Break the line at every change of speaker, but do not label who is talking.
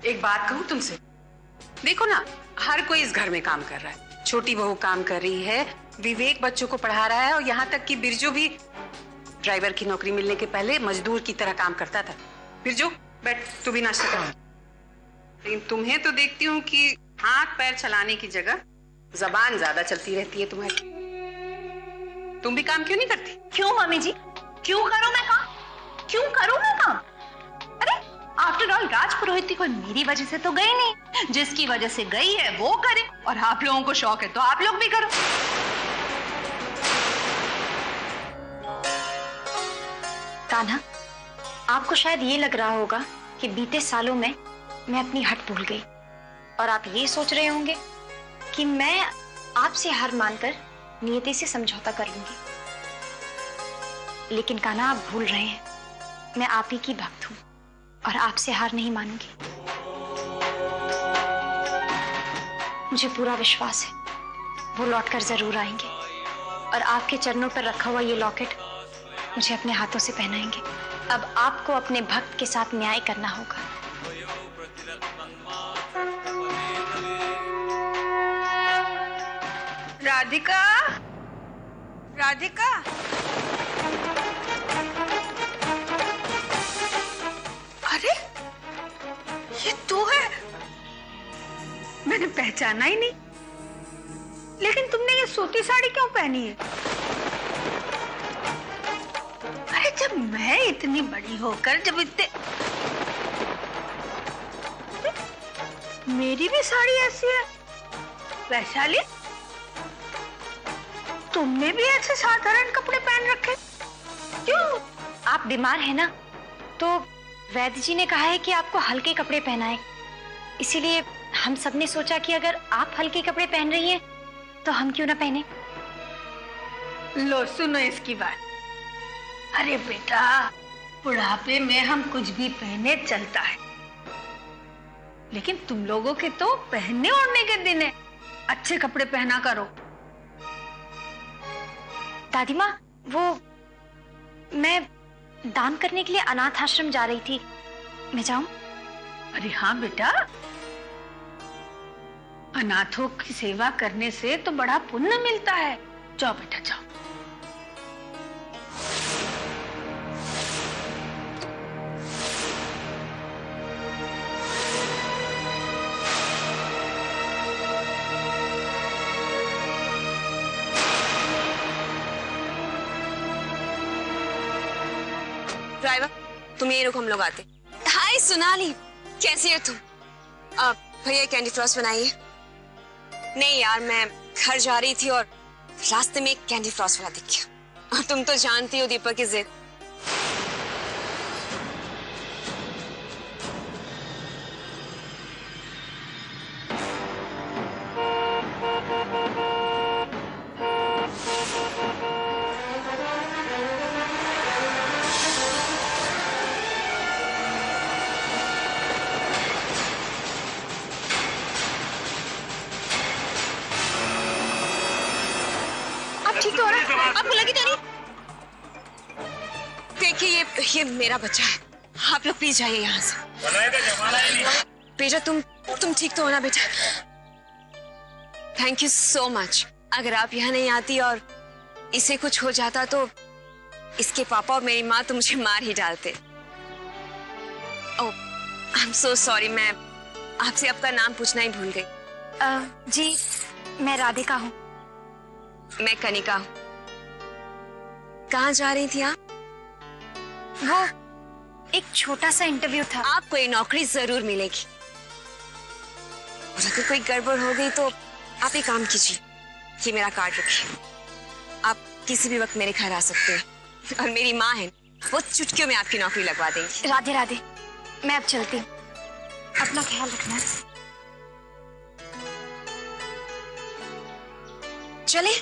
एक बात कहूँ तुमसे, देखो ना, हर कोई इस घर में काम कर रहा है। छोटी बहू काम कर रही है, विवेक बच्चों को पढ़ा रहा है, और यहाँ तक कि बिरजू भी ड्राइवर की नौकरी मिलने के पहले मजदूर की तरह काम करता था। बिरजू बैठ, तू भी नाश्ता कर। लेकिन तुम्हें तो देखती हूँ कि हाथ पैर चलाने की जगह जबान ज्यादा चलती रहती है तुम्हारी। तुम भी काम क्यों नहीं करती?
क्यों मम्मी जी, क्यों करूं मैं काम? क्यों करूं मैं काम? अरे आफ्टर ऑल राज पुरोहित कोई मेरी वजह से तो गई नहीं, जिसकी वजह से गई है वो करे, और आप लोगों को शौक है तो आप लोग भी करो।
कान्हा, आपको शायद ये लग रहा होगा कि बीते सालों में मैं अपनी हट भूल गई, और आप ये सोच रहे होंगे कि मैं आपसे हार मानकर नियति से समझौता कर लूंगी। लेकिन कान्हा, आप भूल रहे हैं, मैं आप ही की भक्त हूं और आपसे हार नहीं मानूंगी। मुझे पूरा विश्वास है वो लौटकर जरूर आएंगे, और आपके चरणों पर रखा हुआ ये लॉकेट मुझे अपने हाथों से पहनाएंगे। अब आपको अपने भक्त के साथ न्याय करना होगा।
राधिका, राधिका, अरे ये तू है? मैंने पहचाना ही नहीं। लेकिन तुमने ये सूती साड़ी क्यों पहनी है? अरे जब मैं इतनी बड़ी होकर, जब इतने, मेरी भी साड़ी ऐसी है। वैशाली, तुमने भी ऐसे साधारण कपड़े पहन रखे क्यों?
आप बीमार हैं ना, तो वैद्य जी ने कहा है कि आपको हल्के कपड़े पहनाएं। इसीलिए हम सब ने सोचा कि अगर आप हल्के कपड़े पहन रही हैं तो हम क्यों ना पहने।
लो सुनो इसकी बात। अरे बेटा, बुढ़ापे में हम कुछ भी पहने चलता है, लेकिन तुम लोगों के तो पहनने ओढ़ने के दिन है। अच्छे कपड़े पहना करो।
दादी माँ, वो मैं दान करने के लिए अनाथ आश्रम जा रही थी, मैं जाऊं?
अरे हाँ बेटा, अनाथों की सेवा करने से तो बड़ा पुण्य मिलता है। जाओ बेटा जाओ।
ड्राइवर, तुम यही रुको, हम लोग आते। हाय सोनाली, कैसी हो तुम? भैया कैंडी फ्लॉस बनाइए। नहीं यार, मैं घर जा रही थी और रास्ते में एक कैंडी फ्लॉस वाला दिख गया, और तुम तो जानती हो दीपक की जिद।
ठीक तो हो रहा? आपको लगी तो नहीं?
देखिए, ये मेरा बच्चा है। आप लोग प्लीज जाइए यहाँ से। बेटा, तुम ठीक तो हो ना बेटा? Thank you so much. अगर आप यहाँ नहीं आती और इसे कुछ हो जाता तो इसके पापा और मेरी माँ तो मुझे मार ही डालते। ओह, आई एम सो सॉरी, मैं आपसे आपका नाम पूछना ही भूल गई।
जी, मैं राधिका हूँ।
मैं कनिका हूँ। कहाँ जा रही थी आप?
वो एक छोटा सा इंटरव्यू था।
आपको ये नौकरी जरूर मिलेगी, और अगर कोई गड़बड़ हो गई तो आप एक काम कीजिए, ये मेरा कार्ड रखिए। आप किसी भी वक्त मेरे घर आ सकते हैं, और मेरी माँ है, वो चुटकियों में आपकी नौकरी लगवा देंगी।
राधे राधे, मैं अब चलती हूँ, अपना ख्याल रखना।
चले।